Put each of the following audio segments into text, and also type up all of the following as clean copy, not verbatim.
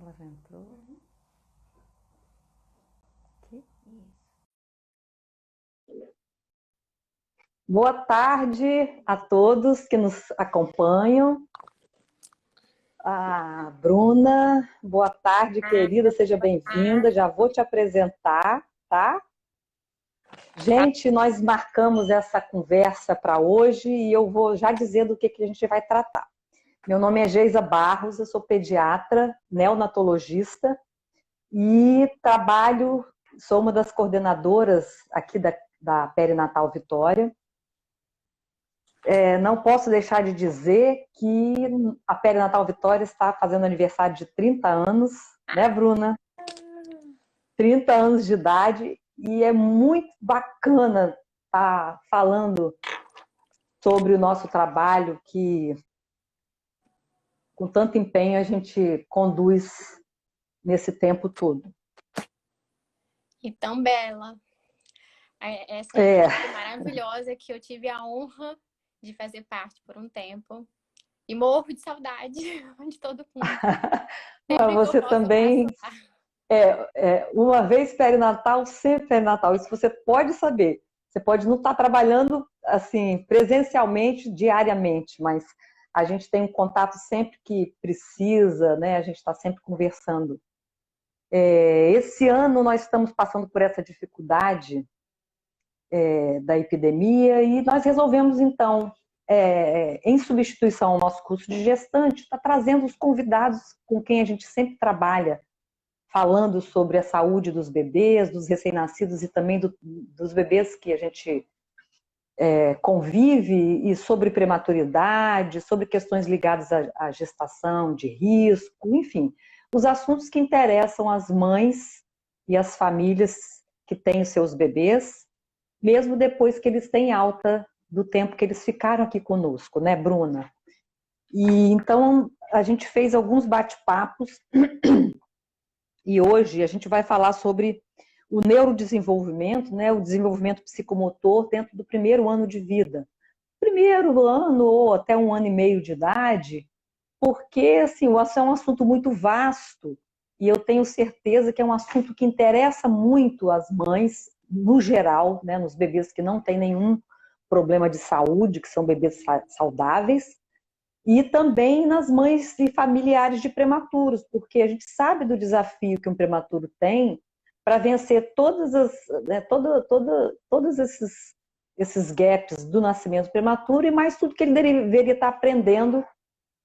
Ela já entrou aqui. Boa tarde a todos que nos acompanham. A Bruna, boa tarde, querida, seja bem-vinda. Já vou te apresentar, tá? Gente, nós marcamos essa conversa para hoje e eu vou já dizer do que a gente vai tratar. Meu nome é Geisa Barros, eu sou pediatra, neonatologista e sou uma das coordenadoras aqui da Perinatal Vitória. Não posso deixar de dizer que a Perinatal Vitória está fazendo aniversário de 30 anos, né, Bruna? 30 anos de idade, e é muito bacana estar falando sobre o nosso trabalho que, com tanto empenho, a gente conduz nesse tempo todo. E tão bela. Essa equipe maravilhosa que eu tive a honra de fazer parte por um tempo. E morro de saudade de todo mundo. Você também, uma vez perinatal, sempre perinatal. Isso você pode saber. Você pode não estar trabalhando assim presencialmente, diariamente, mas a gente tem um contato sempre que precisa, né? A gente está sempre conversando. Esse ano nós estamos passando por essa dificuldade da epidemia e nós resolvemos, então, em substituição ao nosso curso de gestante, está trazendo os convidados com quem a gente sempre trabalha, falando sobre a saúde dos bebês, dos recém-nascidos e também dos bebês que a gente convive, e sobre prematuridade, sobre questões ligadas à gestação, de risco, enfim, os assuntos que interessam as mães e as famílias que têm os seus bebês, mesmo depois que eles têm alta do tempo que eles ficaram aqui conosco, né, Bruna? E então a gente fez alguns bate-papos e hoje a gente vai falar sobre o neurodesenvolvimento, né, o desenvolvimento psicomotor dentro do primeiro ano de vida. Primeiro ano ou até 1 ano e meio de idade, porque assim, é um assunto muito vasto e eu tenho certeza que é um assunto que interessa muito as mães, no geral, né, nos bebês que não têm nenhum problema de saúde, que são bebês saudáveis, e também nas mães e familiares de prematuros, porque a gente sabe do desafio que um prematuro tem para vencer todos esses gaps do nascimento prematuro e mais tudo que ele deveria estar aprendendo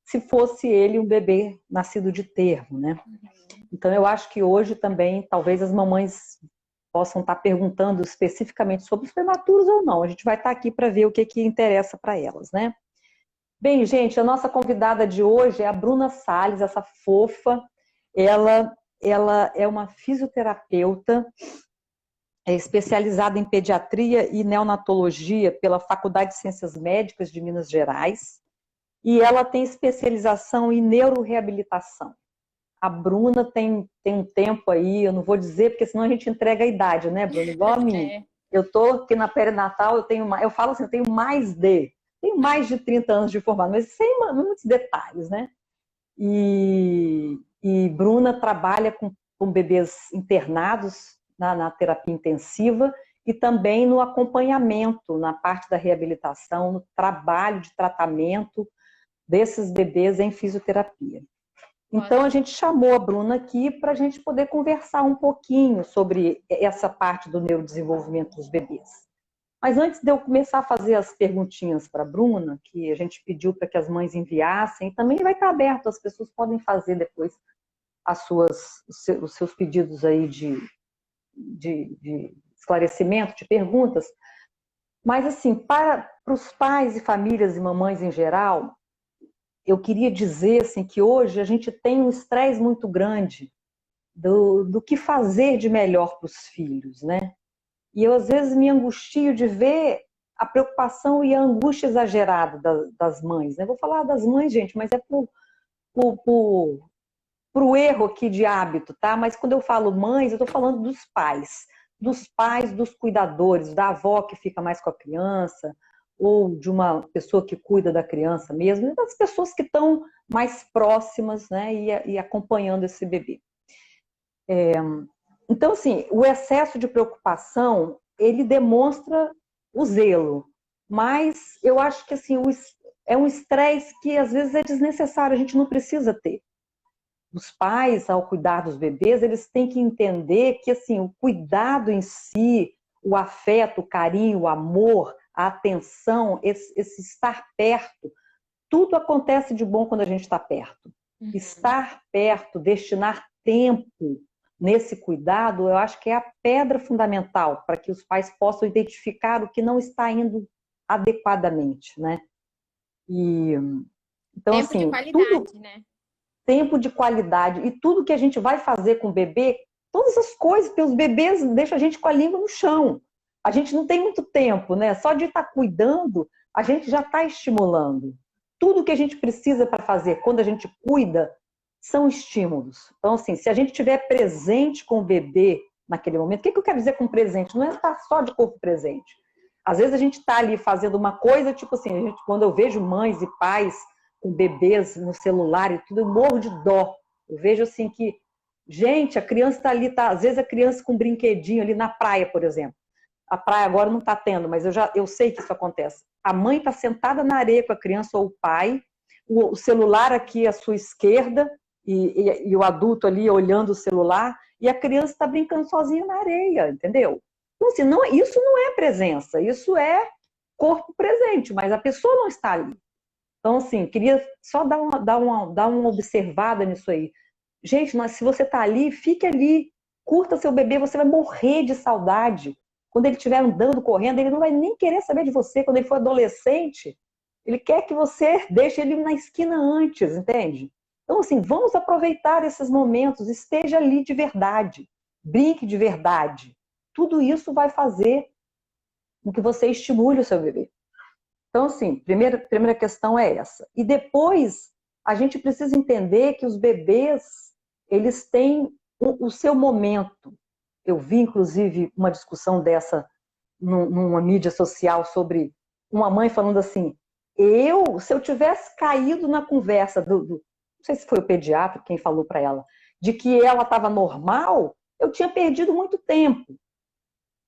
se fosse ele um bebê nascido de termo, né? Então eu acho que hoje também, talvez as mamães possam estar perguntando especificamente sobre os prematuros ou não. A gente vai estar aqui para ver o que interessa para elas, né? Bem, gente, a nossa convidada de hoje é a Bruna Salles, essa fofa. Ela é uma fisioterapeuta especializada em pediatria e neonatologia pela Faculdade de Ciências Médicas de Minas Gerais. E ela tem especialização em neuroreabilitação. A Bruna tem um tempo aí, eu não vou dizer, porque senão a gente entrega a idade, né, Bruna? Igual a mim. Eu estou aqui na perinatal, eu falo assim, eu tenho mais de 30 anos de formado, mas sem muitos detalhes, né? E Bruna trabalha com bebês internados na terapia intensiva e também no acompanhamento, na parte da reabilitação, no trabalho de tratamento desses bebês em fisioterapia. Então, a gente chamou a Bruna aqui para a gente poder conversar um pouquinho sobre essa parte do neurodesenvolvimento dos bebês. Mas antes de eu começar a fazer as perguntinhas para a Bruna, que a gente pediu para que as mães enviassem, também vai estar aberto, as pessoas podem fazer depois os seus pedidos aí de esclarecimento, de perguntas. Mas, assim, para os pais e famílias e mamães em geral, eu queria dizer assim, que hoje a gente tem um estresse muito grande do que fazer de melhor para os filhos, né? E eu, às vezes, me angustio de ver a preocupação e a angústia exagerada das mães. Né? Vou falar das mães, gente, mas é pro erro aqui de hábito, tá? Mas quando eu falo mães, eu estou falando dos pais, dos cuidadores, da avó que fica mais com a criança, ou de uma pessoa que cuida da criança mesmo, das pessoas que estão mais próximas, né, e acompanhando esse bebê. Então, assim, o excesso de preocupação, ele demonstra o zelo, mas eu acho que, assim, é um estresse que às vezes é desnecessário, a gente não precisa ter. Os pais, ao cuidar dos bebês, eles têm que entender que, assim, o cuidado em si, o afeto, o carinho, o amor, a atenção, esse estar perto, tudo acontece de bom quando a gente está perto. Estar perto, destinar tempo nesse cuidado, eu acho que é a pedra fundamental para que os pais possam identificar o que não está indo adequadamente, né? Então, tempo de assim, qualidade, né? Tempo de qualidade e tudo que a gente vai fazer com o bebê, todas as coisas, porque os bebês deixam a gente com a língua no chão. A gente não tem muito tempo, né? Só de estar cuidando, a gente já está estimulando. Tudo que a gente precisa para fazer quando a gente cuida são estímulos. Então, assim, se a gente estiver presente com o bebê naquele momento, o que eu quero dizer com presente? Não é estar só de corpo presente. Às vezes a gente está ali fazendo uma coisa, tipo assim, quando eu vejo mães e pais com bebês no celular e tudo, eu morro de dó. Eu vejo assim que, gente, a criança está ali, às vezes a criança com um brinquedinho ali na praia, por exemplo. A praia agora não está tendo, mas eu sei que isso acontece. A mãe está sentada na areia com a criança ou o pai, o celular aqui à sua esquerda e o adulto ali olhando o celular e a criança está brincando sozinha na areia, entendeu? Então, assim, isso não é presença, isso é corpo presente, mas a pessoa não está ali. Então, assim, queria só dar uma observada nisso aí. Gente, mas se você está ali, fique ali, curta seu bebê, você vai morrer de saudade. Quando ele estiver andando, correndo, ele não vai nem querer saber de você. Quando ele for adolescente, ele quer que você deixe ele na esquina antes, entende? Então, assim, vamos aproveitar esses momentos, esteja ali de verdade, brinque de verdade. Tudo isso vai fazer com que você estimule o seu bebê. Então, assim, primeira questão é essa. E depois, a gente precisa entender que os bebês, eles têm o seu momento. Eu vi, inclusive, uma discussão dessa numa mídia social sobre uma mãe falando assim, se eu tivesse caído na conversa não sei se foi o pediatra quem falou para ela, de que ela estava normal, eu tinha perdido muito tempo.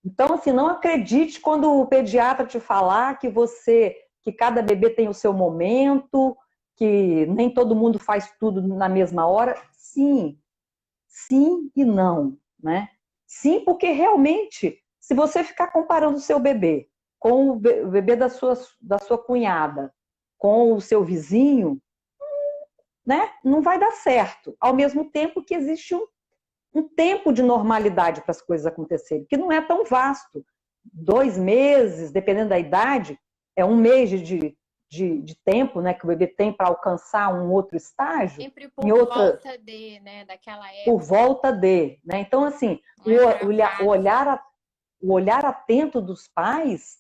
Então, assim, não acredite quando o pediatra te falar que cada bebê tem o seu momento, que nem todo mundo faz tudo na mesma hora. Sim, sim e não, né? Sim, porque realmente, se você ficar comparando o seu bebê com o bebê da sua cunhada, com o seu vizinho, né? Não vai dar certo. Ao mesmo tempo que existe um tempo de normalidade para as coisas acontecerem, que não é tão vasto. 2 meses, dependendo da idade, é 1 mês de tempo, né, que o bebê tem para alcançar um outro estágio. Sempre por volta de, né, daquela época. Por volta de, né? Então, assim, o olhar atento dos pais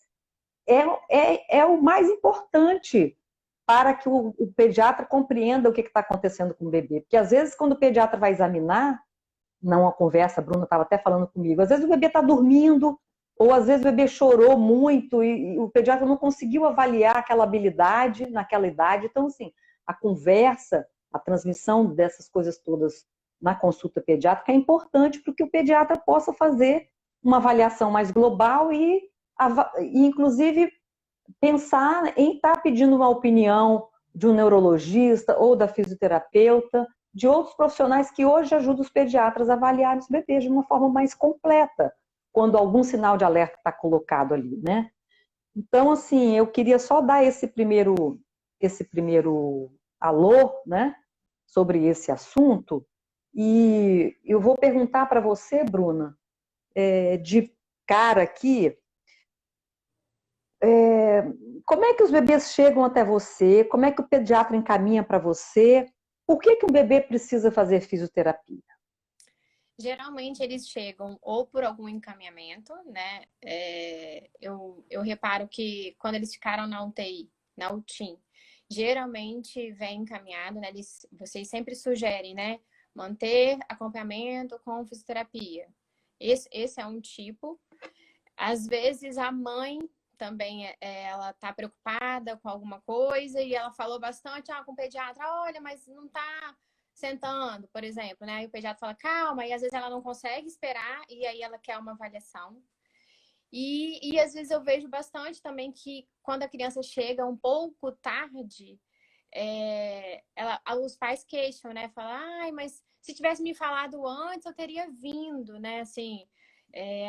é o mais importante para que o pediatra compreenda o que está acontecendo com o bebê. Porque, às vezes, quando o pediatra vai examinar, numa conversa, a Bruna estava até falando comigo, às vezes o bebê está dormindo, ou às vezes o bebê chorou muito e o pediatra não conseguiu avaliar aquela habilidade naquela idade. Então, assim, a conversa, a transmissão dessas coisas todas na consulta pediátrica é importante para que o pediatra possa fazer uma avaliação mais global e inclusive, pensar em estar pedindo uma opinião de um neurologista ou da fisioterapeuta, de outros profissionais que hoje ajudam os pediatras a avaliar os bebês de uma forma mais completa, quando algum sinal de alerta está colocado ali, né? Então, assim, eu queria só dar esse primeiro alô, né, sobre esse assunto, e eu vou perguntar para você, Bruna, de cara aqui, como é que os bebês chegam até você? Como é que o pediatra encaminha para você? Por que um bebê precisa fazer fisioterapia? Geralmente eles chegam ou por algum encaminhamento, né? Eu reparo que quando eles ficaram na UTI, na UTIM, geralmente vem encaminhado, né? Vocês sempre sugerem, né? Manter acompanhamento com fisioterapia. Esse é um tipo. Às vezes a mãe também ela tá preocupada com alguma coisa e ela falou bastante com o pediatra, olha, mas não tá sentando, por exemplo, né? Aí o pediatra fala, calma, e às vezes ela não consegue esperar e aí ela quer uma avaliação. E às vezes eu vejo bastante também que quando a criança chega um pouco tarde, os pais queixam, né? Falam, ai, mas se tivesse me falado antes, eu teria vindo, né? Assim,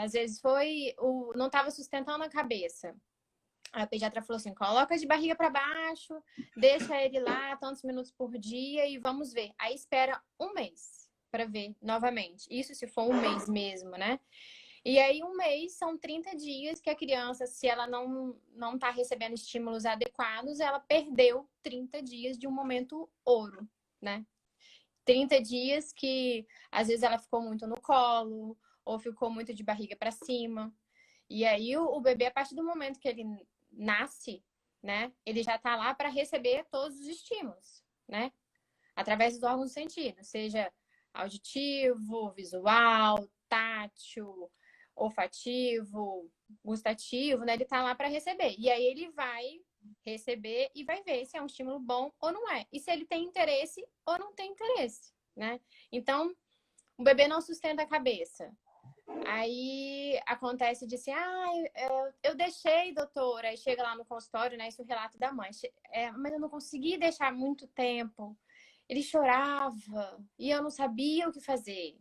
às vezes não estava sustentando a cabeça. A pediatra falou assim, coloca de barriga para baixo, deixa ele lá tantos minutos por dia e vamos ver. Aí espera um mês para ver novamente. Isso se for um mês mesmo, né? E aí, um mês são 30 dias que a criança, se ela não está recebendo estímulos adequados, ela perdeu 30 dias de um momento ouro, né? 30 dias que, às vezes, ela ficou muito no colo, ou ficou muito de barriga para cima. E aí, o bebê, a partir do momento que ele nasce, né? Ele já está lá para receber todos os estímulos, né? Através dos órgãos do sentido, seja auditivo, visual, tátil, olfativo, gustativo, né? Ele tá lá para receber. E aí ele vai receber e vai ver se é um estímulo bom ou não é. E se ele tem interesse ou não tem interesse, né? Então, o bebê não sustenta a cabeça. Aí acontece de assim, eu deixei, doutora, aí chega lá no consultório, né? Isso é o relato da mãe. Mas eu não consegui deixar muito tempo. Ele chorava e eu não sabia o que fazer.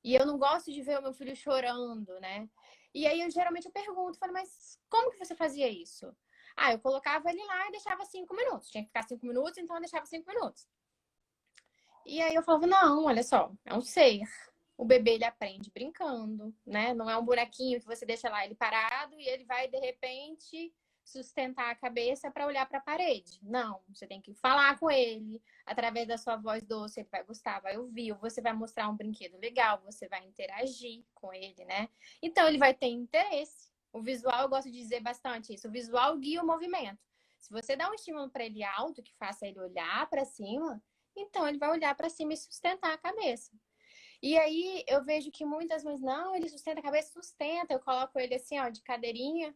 E eu não gosto de ver o meu filho chorando, né? E aí, geralmente, eu pergunto, falo, mas como que você fazia isso? Eu colocava ele lá e deixava 5 minutos. Tinha que ficar 5 minutos, então eu deixava 5 minutos. E aí eu falava, não, olha só, é um ser. O bebê, ele aprende brincando, né? Não é um bonequinho que você deixa lá ele parado e ele vai, de repente, sustentar a cabeça para olhar para a parede. Não, você tem que falar com ele. Através da sua voz doce, ele vai gostar, vai ouvir. Ou você vai mostrar um brinquedo legal, você vai interagir com ele, né? Então, ele vai ter interesse. O visual, eu gosto de dizer bastante isso. O visual guia o movimento. Se você dá um estímulo para ele alto, que faça ele olhar para cima, então ele vai olhar para cima e sustentar a cabeça. E aí eu vejo que muitas mães, não, ele sustenta a cabeça, sustenta. Eu coloco ele assim, ó, de cadeirinha,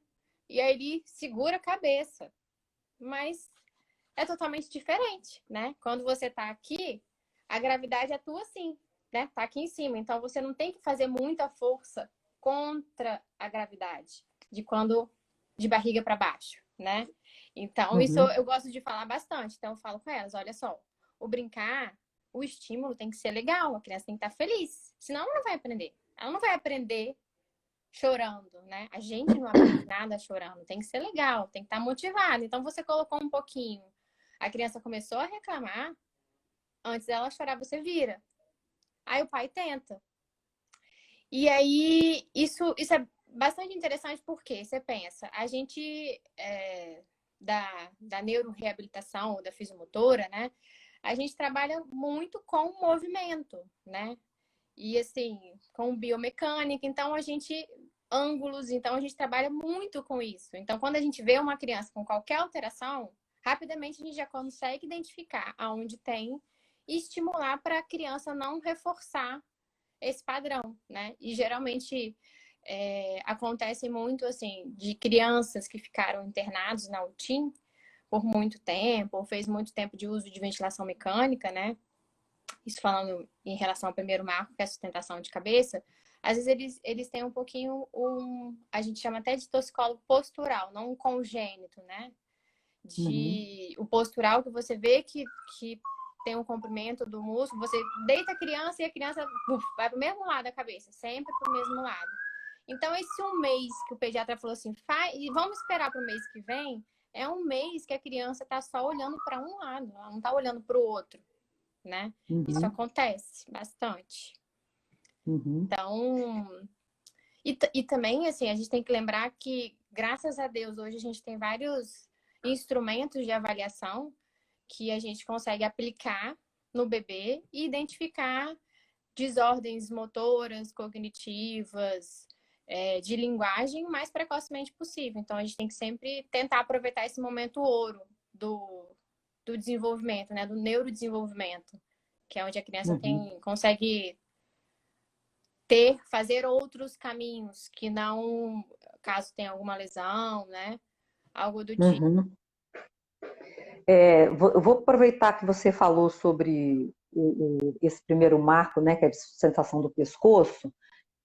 e aí ele segura a cabeça. Mas é totalmente diferente, né? Quando você tá aqui, a gravidade atua assim, né? Tá aqui em cima. Então você não tem que fazer muita força contra a gravidade de barriga para baixo, né? Então, isso eu gosto de falar bastante. Então, eu falo com elas, olha só, o brincar, o estímulo tem que ser legal, a criança tem que estar feliz. Senão, ela não vai aprender. Ela não vai aprender chorando, né? A gente não aprende nada chorando. Tem que ser legal, tem que estar motivado. Então, você colocou um pouquinho. A criança começou a reclamar, antes dela chorar, você vira. Aí o pai tenta. E aí, isso é bastante interessante porque você pensa, a gente da neuroreabilitação ou da fisiomotora, né? A gente trabalha muito com o movimento, né? E assim, com biomecânica, então ângulos, então a gente trabalha muito com isso. Então, quando a gente vê uma criança com qualquer alteração, rapidamente a gente já consegue identificar aonde tem e estimular para a criança não reforçar esse padrão, né? E geralmente acontece muito assim de crianças que ficaram internados na UTIM por muito tempo, ou fez muito tempo de uso de ventilação mecânica, né? Isso falando em relação ao primeiro marco, que é a sustentação de cabeça, às vezes eles têm um pouquinho a gente chama até de torcicolo postural, não um congênito, né? O postural que você vê que tem um comprimento do músculo, você deita a criança e a criança vai para o mesmo lado da cabeça, sempre para o mesmo lado. Então, esse um mês que o pediatra falou assim, e vamos esperar para o mês que vem, é um mês que a criança está só olhando para um lado, ela não está olhando para o outro, né? Isso acontece bastante. Então, e também, assim, a gente tem que lembrar que, graças a Deus, hoje a gente tem vários instrumentos de avaliação que a gente consegue aplicar no bebê e identificar desordens motoras, cognitivas, de linguagem o mais precocemente possível. Então, a gente tem que sempre tentar aproveitar esse momento ouro do desenvolvimento, né? Do neurodesenvolvimento, que é onde a criança consegue fazer outros caminhos que não caso tenha alguma lesão, né? Algo do tipo. Uhum. Eu vou aproveitar que você falou sobre esse primeiro marco, né, que é a sustentação do pescoço,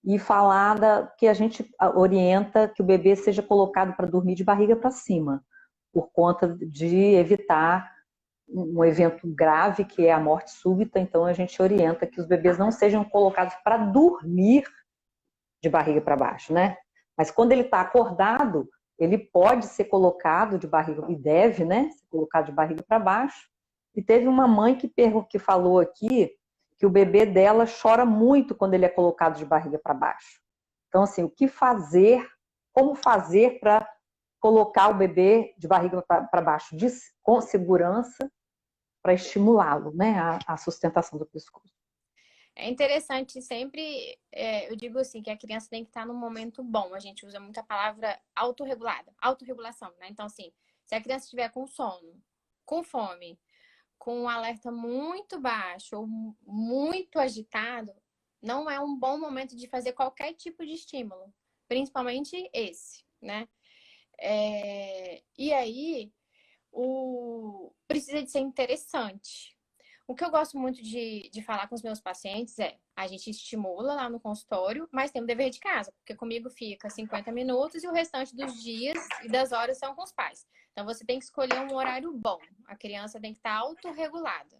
e falar que a gente orienta que o bebê seja colocado para dormir de barriga para cima, por conta de evitar um evento grave, que é a morte súbita. Então a gente orienta que os bebês não sejam colocados para dormir de barriga para baixo, né? Mas quando ele está acordado, ele pode ser colocado de barriga, e deve, né, ser colocado de barriga para baixo. E teve uma mãe que falou aqui que o bebê dela chora muito quando ele é colocado de barriga para baixo. Então, assim, o que fazer, como fazer para colocar o bebê de barriga para baixo com segurança, para estimulá-lo, né, a sustentação do pescoço. É interessante sempre, eu digo assim, que a criança tem que estar num momento bom. A gente usa muito a palavra autorregulada, autorregulação, né? Então, assim, se a criança estiver com sono, com fome, com um alerta muito baixo ou muito agitado, não é um bom momento de fazer qualquer tipo de estímulo, principalmente esse, né? E aí, precisa de ser interessante. O que eu gosto muito de falar com os meus pacientes é: a gente estimula lá no consultório, mas tem um dever de casa, porque comigo fica 50 minutos e o restante dos dias e das horas são com os pais. Então você tem que escolher um horário bom. A criança tem que estar autorregulada.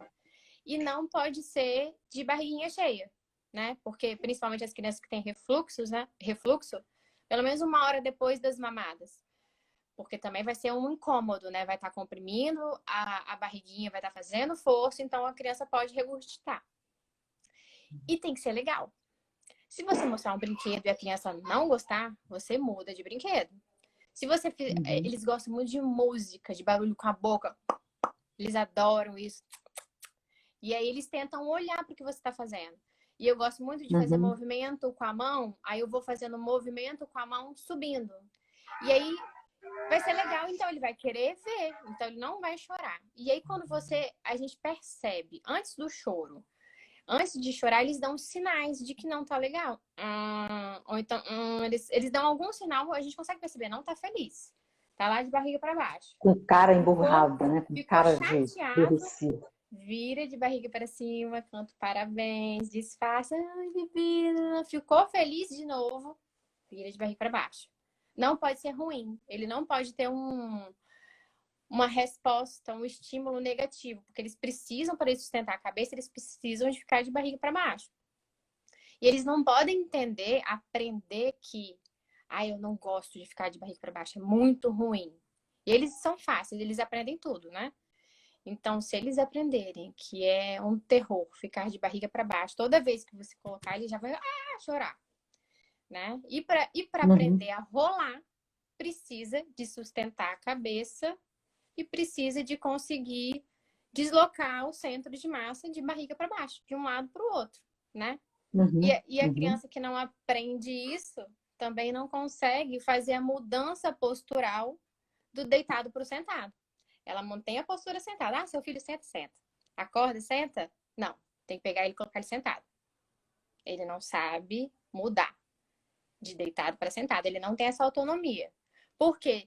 E não pode ser de barriguinha cheia, né? Porque principalmente as crianças que têm refluxos, né? Refluxo, pelo menos 1 hora depois das mamadas. Porque também vai ser um incômodo, né? Vai estar comprimindo, a barriguinha vai estar fazendo força, então a criança pode regurgitar. E tem que ser legal. Se você mostrar um brinquedo e a criança não gostar, você muda de brinquedo. Se você eles gostam muito de música, de barulho com a boca. Eles adoram isso. E aí eles tentam olhar para o que você está fazendo. E eu gosto muito de fazer movimento com a mão, aí eu vou fazendo movimento com a mão subindo. E aí vai ser legal, então ele vai querer ver, então ele não vai chorar. E aí quando a gente percebe, antes do choro, antes de chorar, eles dão sinais de que não tá legal. Ou então, eles dão algum sinal, a gente consegue perceber, não tá feliz. Tá lá de barriga para baixo. Com cara emburrada, né? Com Ficou cara chateado, aborrecida. vira de barriga para cima, canta parabéns, disfarça, ai, bebida, ficou feliz de novo, vira de barriga para baixo. Não pode ser ruim, ele não pode ter uma resposta, um estímulo negativo, porque eles precisam, para sustentar a cabeça, eles precisam de ficar de barriga para baixo. E eles não podem aprender que, eu não gosto de ficar de barriga para baixo, é muito ruim. E eles são fáceis, eles aprendem tudo, né? Então, se eles aprenderem que é um terror ficar de barriga para baixo, toda vez que você colocar, ele já vai chorar, né? E para aprender a rolar, precisa de sustentar a cabeça e precisa de conseguir deslocar o centro de massa de barriga para baixo, de um lado para o outro, né? E a criança que não aprende isso também não consegue fazer a mudança postural do deitado para o sentado. Ela mantém a postura sentada. Seu filho senta, senta. Acorda, senta? Não. Tem que pegar ele e colocar ele sentado. Ele não sabe mudar de deitado para sentado. Ele não tem essa autonomia. Por quê?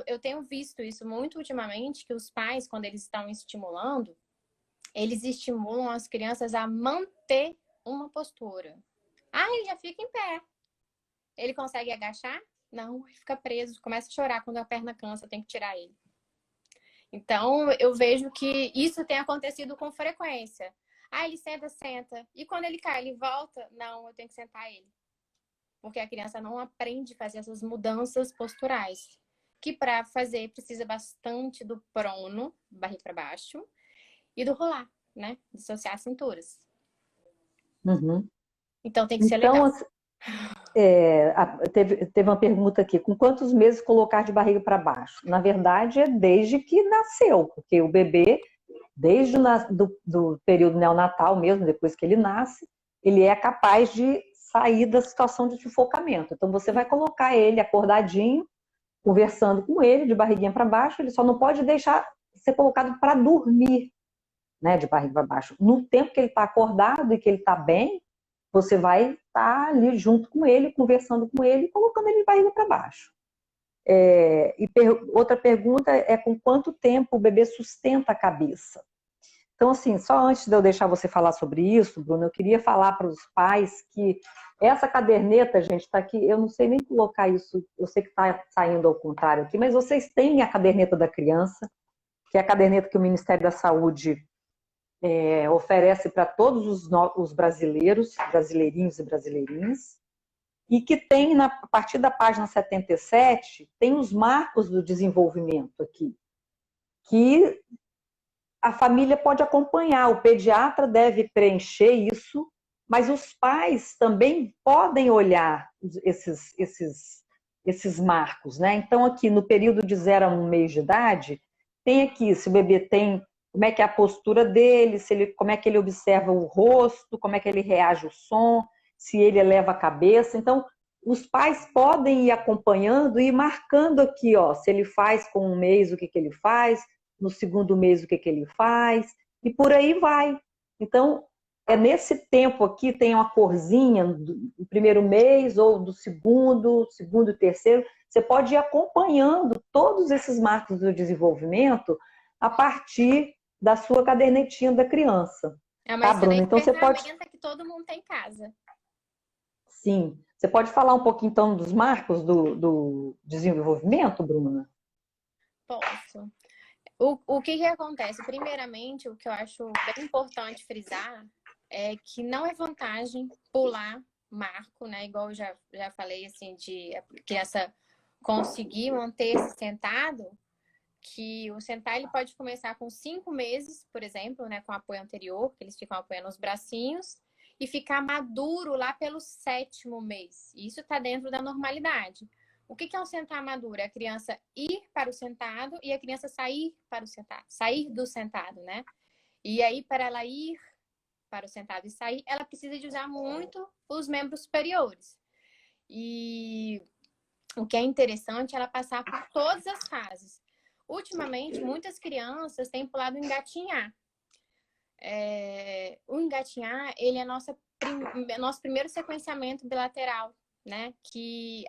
Eu tenho visto isso muito ultimamente, que os pais, quando eles estão estimulando, eles estimulam as crianças a manter uma postura. Ele já fica em pé. Ele consegue agachar? Não, ele fica preso, começa a chorar quando a perna cansa, tem que tirar ele. Então, eu vejo que isso tem acontecido com frequência. Ele senta, senta. E quando ele cai, ele volta? Não, eu tenho que sentar ele. Porque a criança não aprende a fazer essas mudanças posturais. Que para fazer precisa bastante do prono, barriga para baixo, e do rolar, né? Dissociar as cinturas. Então tem que ser legal. Teve uma pergunta aqui: com quantos meses colocar de barriga para baixo? Na verdade, é desde que nasceu, porque o bebê, desde do período neonatal mesmo, depois que ele nasce, ele é capaz de sair da situação de sufocamento. Então, você vai colocar ele acordadinho, conversando com ele, de barriguinha para baixo, ele só não pode deixar ser colocado para dormir, né, de barriga para baixo. No tempo que ele está acordado e que ele está bem, você vai estar ali junto com ele, conversando com ele, colocando ele de barriga para baixo. Outra pergunta é com quanto tempo o bebê sustenta a cabeça. Então, assim, só antes de eu deixar você falar sobre isso, Bruno, eu queria falar para os pais que essa caderneta, gente, está aqui, eu não sei nem colocar isso, eu sei que está saindo ao contrário aqui, mas vocês têm a caderneta da criança, que é a caderneta que o Ministério da Saúde oferece para todos os brasileiros, brasileirinhos e brasileirinhas, e que tem, a partir da página 77, tem os marcos do desenvolvimento aqui, que a família pode acompanhar, o pediatra deve preencher isso, mas os pais também podem olhar esses marcos, né? Então, aqui no período de 0 a 1 mês de idade, tem aqui se o bebê tem, como é que é a postura dele, como é que ele observa o rosto, como é que ele reage ao som, se ele eleva a cabeça. Então, os pais podem ir acompanhando e ir marcando aqui, ó, se ele faz com 1 mês, o que ele faz, no segundo mês o que ele faz, e por aí vai. Então, nesse tempo aqui, tem uma corzinha do primeiro mês, ou do segundo e terceiro, você pode ir acompanhando todos esses marcos do desenvolvimento a partir da sua cadernetinha da criança. É uma excelente então, ferramenta que todo mundo tem em casa. Sim. Você pode falar um pouquinho, então, dos marcos do desenvolvimento, Bruna? Posso. O que acontece? Primeiramente, o que eu acho bem importante frisar é que não é vantagem pular marco, né? Igual eu já falei, assim, de a criança conseguir manter-se sentado, que o sentar ele pode começar com 5 meses, por exemplo, né? Com apoio anterior, que eles ficam apoiando os bracinhos, e ficar maduro lá pelo 7º mês. Isso está dentro da normalidade. O que é um sentar maduro? É a criança ir para o sentado e a criança sair para o sentado. Sair do sentado, né? E aí, para ela ir para o sentado e sair, ela precisa de usar muito os membros superiores. E o que é interessante é ela passar por todas as fases. Ultimamente, muitas crianças têm pulado o engatinhar. O engatinhar, ele é nosso primeiro sequenciamento bilateral, né? Que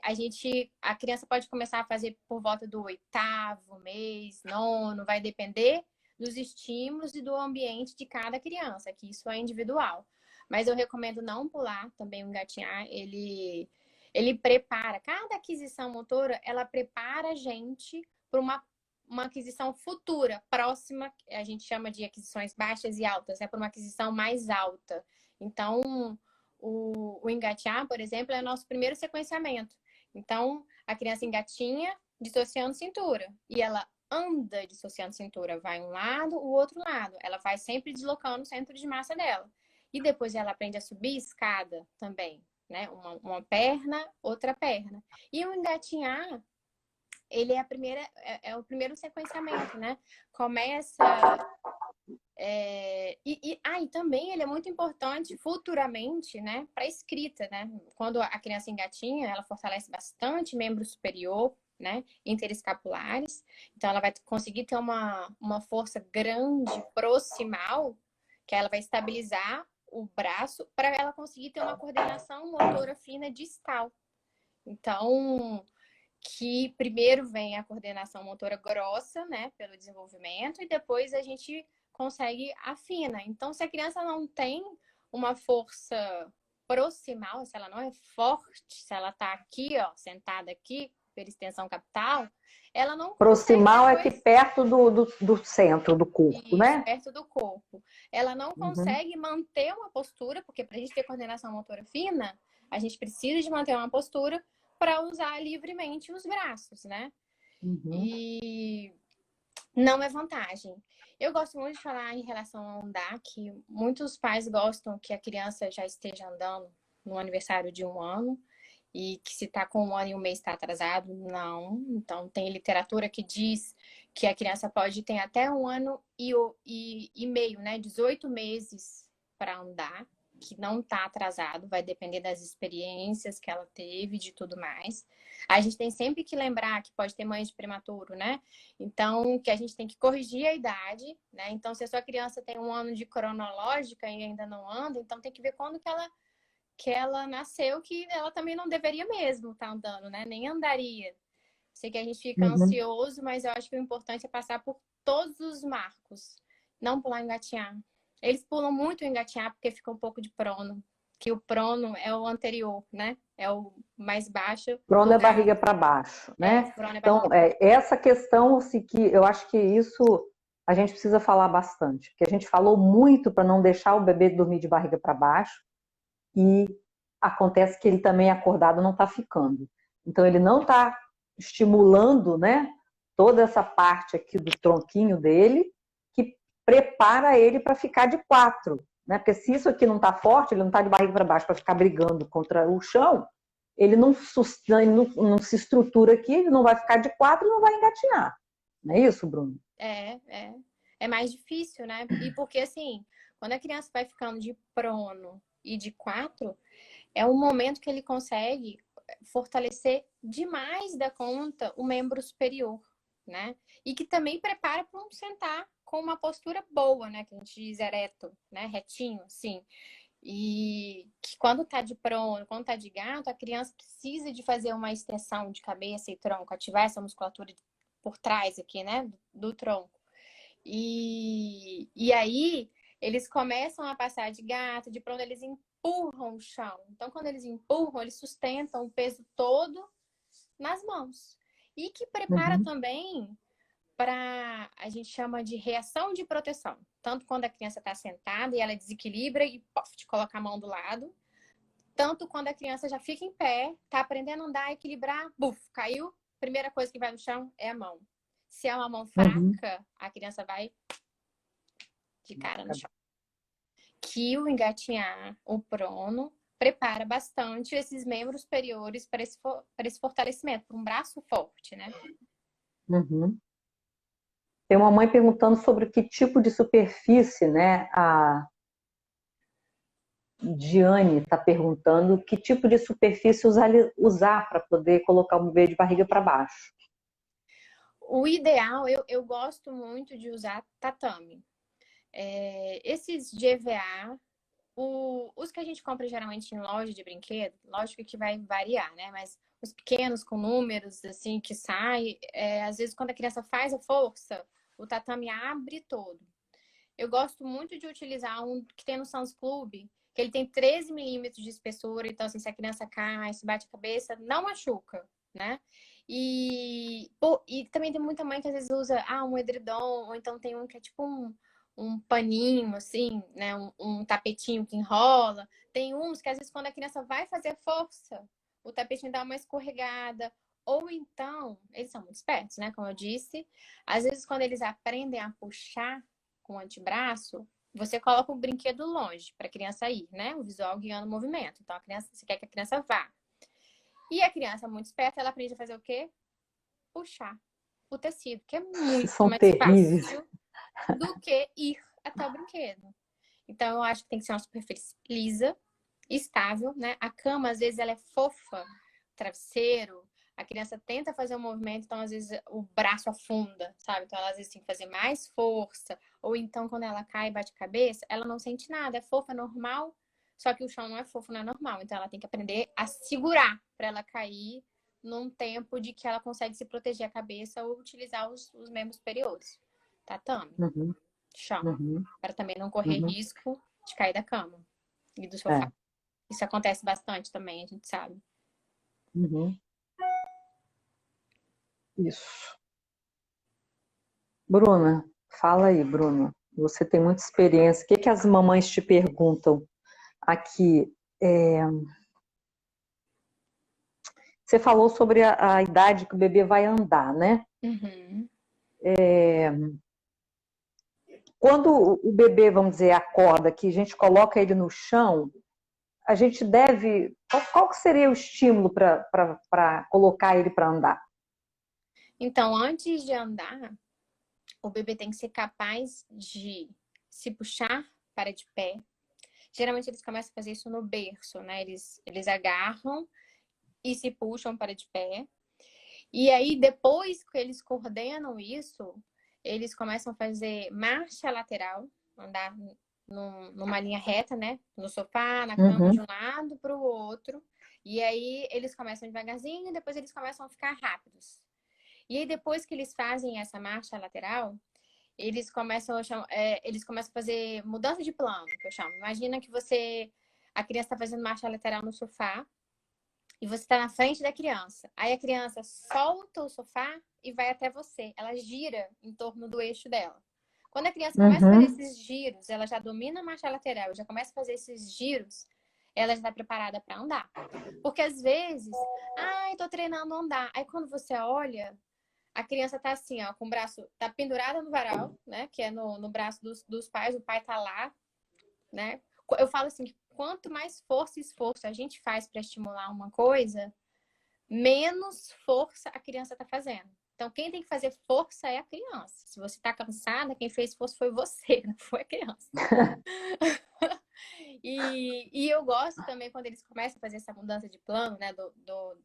a criança pode começar a fazer por volta do 8º mês, 9º, vai depender dos estímulos e do ambiente de cada criança, que isso é individual. Mas eu recomendo não pular também o engatinhar, ele prepara, cada aquisição motora, ela prepara a gente para uma aquisição futura, próxima, a gente chama de aquisições baixas e altas, né? Para uma aquisição mais alta. Então, o engatear, por exemplo, é o nosso primeiro sequenciamento. Então, a criança engatinha, dissociando cintura. E ela anda dissociando cintura. Vai um lado, o outro lado. Ela vai sempre deslocando o centro de massa dela. E depois ela aprende a subir escada também, né? Uma perna, outra perna. E o engatinhar, ele é o primeiro sequenciamento, né? Começa... E também ele é muito importante futuramente, né, para escrita, né? Quando a criança engatinha, ela fortalece bastante membro superior, né, interescapulares. Então ela vai conseguir ter uma força grande proximal, que ela vai estabilizar o braço para ela conseguir ter uma coordenação motora fina distal. Então, que primeiro vem a coordenação motora grossa, né, pelo desenvolvimento, e depois a gente consegue a fina. Então, se a criança não tem uma força proximal, se ela não é forte, se ela está aqui, ó, sentada aqui, per extensão capital, ela não proximal depois... é aqui perto do centro do corpo, isso, né? Perto do corpo. Ela não consegue manter uma postura, porque para a gente ter coordenação motora fina, a gente precisa de manter uma postura para usar livremente os braços, né? E não é vantagem. Eu gosto muito de falar em relação a andar, que muitos pais gostam que a criança já esteja andando no aniversário de 1 ano, e que se está com 1 ano e 1 mês está atrasado, não. Então, tem literatura que diz que a criança pode ter até 1 ano e meio, né? 18 meses para andar, que não está atrasado, vai depender das experiências que ela teve, de tudo mais. A gente tem sempre que lembrar que pode ter mães de prematuro, né? Então, que a gente tem que corrigir a idade, né? Então, se a sua criança tem 1 ano de cronológica e ainda não anda, então tem que ver quando que ela nasceu, que ela também não deveria mesmo estar andando, né? Nem andaria. Sei que a gente fica ansioso, mas eu acho que o importante é passar por todos os marcos. Não pular engatinhar. Eles pulam muito o engatinhar porque fica um pouco de prono. Que o prono é o anterior, né? É o mais baixo Prono do é gato. barriga para baixo, né? Prono é Então, barriga. essa questão, assim, que eu acho que isso a gente precisa falar bastante. Porque a gente falou muito para não deixar o bebê dormir de barriga para baixo e acontece que ele também acordado não está ficando. Então, ele não está estimulando, né, toda essa parte aqui do tronquinho dele, que prepara ele para ficar de quatro. Né? Porque se isso aqui não está forte, ele não está de barriga para baixo para ficar brigando contra o chão, ele não se estrutura aqui, ele não vai ficar de quatro e não vai engatinhar. Não é isso, Bruno? É mais difícil, né? E porque, assim, quando a criança vai ficando de prono e de quatro, é um momento que ele consegue fortalecer demais da conta o membro superior, né? E que também prepara para um sentar com uma postura boa, né? Que a gente diz ereto, né? Retinho, assim. E que quando tá de prono, quando tá de gato, a criança precisa de fazer uma extensão de cabeça e tronco, ativar essa musculatura por trás aqui, né? Do tronco. E aí eles começam a passar de gato, de prono, eles empurram o chão. Então, quando eles empurram, eles sustentam o peso todo nas mãos. E que prepara também para, a gente chama de reação de proteção. Tanto quando a criança está sentada e ela desequilibra e te coloca a mão do lado. Tanto quando a criança já fica em pé, está aprendendo a andar, equilibrar, buf, caiu. Primeira coisa que vai no chão é a mão. Se é uma mão fraca, a criança vai de cara no chão. Que o engatinhar, o prono, prepara bastante esses membros superiores para esse fortalecimento, para um braço forte, né? Tem uma mãe perguntando sobre que tipo de superfície, né? A Diane está perguntando que tipo de superfície usar para poder colocar o bebê de barriga para baixo. O ideal, eu gosto muito de usar tatame. Esses de EVA, os que a gente compra geralmente em loja de brinquedo, lógico que vai variar, né? Mas os pequenos com números, assim, que saem, às vezes quando a criança faz a força, o tatame abre todo. Eu gosto muito de utilizar um que tem no Sam's Club, que ele tem 13 milímetros de espessura, então assim, se a criança cai, se bate a cabeça, não machuca, né? E também tem muita mãe que às vezes usa um edredom, ou então tem um que é tipo um paninho, assim, né? Um tapetinho que enrola. Tem uns que às vezes quando a criança vai fazer força, o tapetinho dá uma escorregada. Ou então, eles são muito espertos, né? Como eu disse. Às vezes quando eles aprendem a puxar com o antebraço, você coloca o brinquedo longe para a criança ir, né? O visual guiando o movimento. Então, você quer que a criança vá. E a criança muito esperta, ela aprende a fazer o quê? Puxar o tecido, que é muito São mais terríveis. fácil do que ir até o brinquedo. Então, eu acho que tem que ser uma superfície lisa, estável, né? A cama, às vezes, ela é fofa, travesseiro. A criança tenta fazer um movimento, então às vezes o braço afunda, sabe? Então ela às vezes tem que fazer mais força. Ou então quando ela cai e bate a cabeça, ela não sente nada, é fofa, é normal. Só que o chão não é fofo, não é normal. Então ela tem que aprender a segurar para ela cair num tempo de que ela consegue se proteger a cabeça ou utilizar os membros superiores. Tatame, chão. Para também não correr risco de cair da cama e do sofá. Isso acontece bastante também, a gente sabe. Isso. Bruna, fala aí, Bruna. Você tem muita experiência. O que as mamães te perguntam aqui? Você falou sobre a idade que o bebê vai andar, né? Quando o bebê, vamos dizer, acorda, que a gente coloca ele no chão, a gente deve... Qual que seria o estímulo para colocar ele para andar? Então, antes de andar, o bebê tem que ser capaz de se puxar para de pé. Geralmente eles começam a fazer isso no berço, né? Eles agarram e se puxam para de pé. E aí, depois que eles coordenam isso, eles começam a fazer marcha lateral, andar numa linha reta, né? No sofá, na cama, de um lado para o outro. E aí, eles começam devagarzinho e depois eles começam a ficar rápidos. E aí, depois que eles fazem essa marcha lateral, eles começam a fazer mudança de plano, que eu chamo. Imagina que a criança está fazendo marcha lateral no sofá e você está na frente da criança. Aí a criança solta o sofá e vai até você. Ela gira em torno do eixo dela. Quando a criança começa a fazer esses giros, ela já domina a marcha lateral, já começa a fazer esses giros, ela já está preparada para andar. Porque às vezes, eu tô treinando a andar. Aí quando você olha, a criança tá assim, ó, com o braço, tá pendurada no varal, né? Que é no braço dos pais, o pai tá lá, né? Eu falo assim, que quanto mais força e esforço a gente faz para estimular uma coisa, menos força a criança tá fazendo. Então, quem tem que fazer força é a criança. Se você tá cansada, quem fez força foi você, não foi a criança. E eu gosto também quando eles começam a fazer essa mudança de plano, né? Do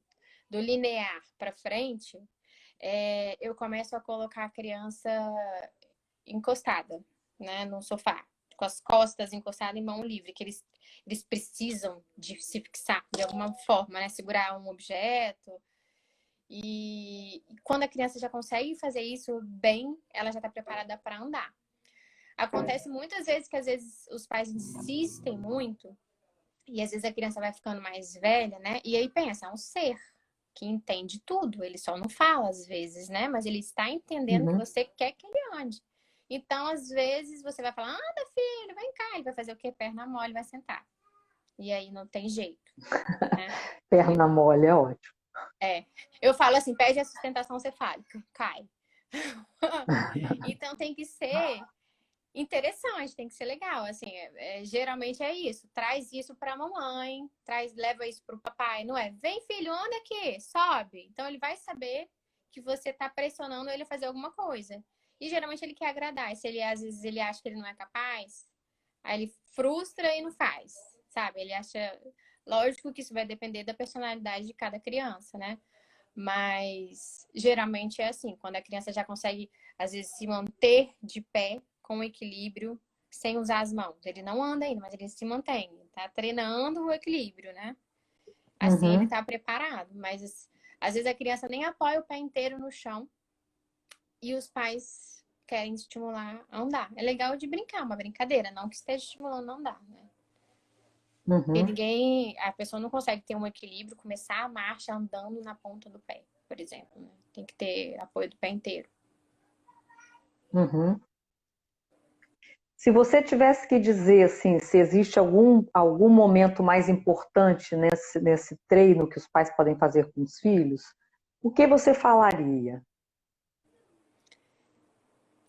linear para frente, eu começo a colocar a criança encostada, né, no sofá, com as costas encostadas em mão livre, que eles precisam de se fixar de alguma forma, né, segurar um objeto. E quando a criança já consegue fazer isso bem, ela já está preparada para andar. Acontece muitas vezes que às vezes os pais insistem muito e às vezes a criança vai ficando mais velha, né? E aí pensa, é um ser que entende tudo, ele só não fala às vezes, né? Mas ele está entendendo que você quer que ele ande. Então, às vezes, você vai falar, anda, filho, vem cá. Ele vai fazer o quê? Perna mole, vai sentar. E aí não tem jeito. Né? Perna mole é ótimo. Eu falo assim, pede a sustentação cefálica, cai. Então tem que ser interessante, tem que ser legal, assim, geralmente é isso, traz isso pra mamãe, leva isso pro papai, não é? Vem, filho, anda aqui, sobe. Então ele vai saber que você tá pressionando ele a fazer alguma coisa. E geralmente ele quer agradar, e se ele às vezes ele acha que ele não é capaz, aí ele frustra e não faz, sabe? Ele acha, lógico que isso vai depender da personalidade de cada criança, né? Mas geralmente é assim, quando a criança já consegue às vezes se manter de pé com equilíbrio, sem usar as mãos. Ele não anda ainda, mas ele se mantém. Tá treinando o equilíbrio, né? Assim ele tá preparado. Mas às vezes a criança nem apoia o pé inteiro no chão e os pais querem estimular a andar. É legal de brincar, uma brincadeira, não que esteja estimulando a andar, né? Porque a pessoa não consegue ter um equilíbrio, começar a marcha andando na ponta do pé, por exemplo. Né? Tem que ter apoio do pé inteiro. Se você tivesse que dizer assim, se existe algum momento mais importante nesse treino que os pais podem fazer com os filhos, o que você falaria?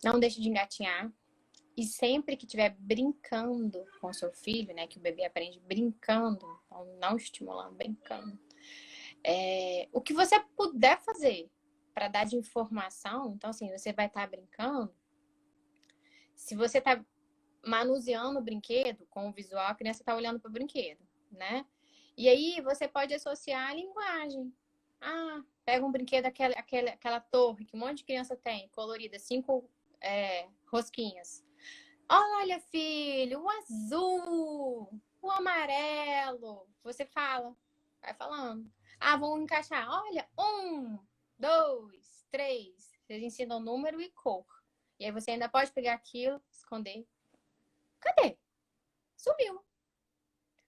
Não deixe de engatinhar. E sempre que estiver brincando com seu filho, né? Que o bebê aprende brincando, então não estimulando, brincando. O que você puder fazer para dar de informação, então assim, você vai estar brincando. Se você está manuseando o brinquedo com o visual, a criança está olhando para o brinquedo, né? E aí você pode associar a linguagem. Pega um brinquedo, aquela torre que um monte de criança tem, colorida, 5 rosquinhas. Olha, filho, o azul, o amarelo. Você fala, vai falando. Vamos encaixar. Olha, 1, 2, 3. Vocês ensinam número e cor. E aí você ainda pode pegar aquilo, esconder. Cadê? Sumiu.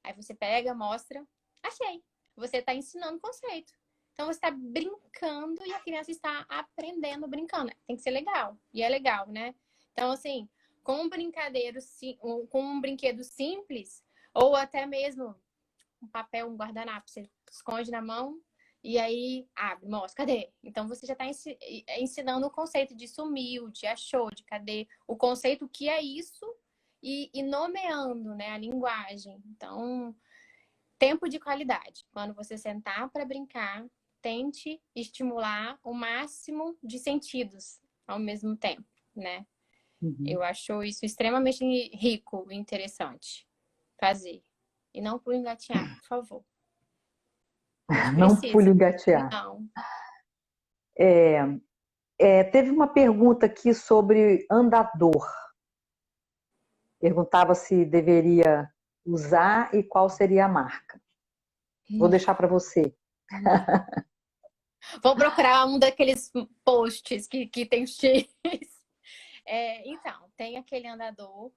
Aí você pega, mostra. Achei. Você está ensinando o conceito. Então você está brincando e a criança está aprendendo brincando. Tem que ser legal. E é legal, né? Então, assim, com um brinquedo simples, ou até mesmo um papel, um guardanapo, você esconde na mão e aí abre, mostra, cadê? Então você já está ensinando o conceito de sumiu, de achou, de cadê, o conceito que é isso e nomeando, né, a linguagem. Então, tempo de qualidade. Quando você sentar para brincar, tente estimular o máximo de sentidos ao mesmo tempo, né? Eu acho isso extremamente rico e interessante fazer. E não por engatinhar, por favor. Não pule engatear. Não. Teve uma pergunta aqui sobre andador. Perguntava se deveria usar e qual seria a marca. Vou deixar para você. Vou procurar um daqueles posts que tem X. Então, tem aquele andador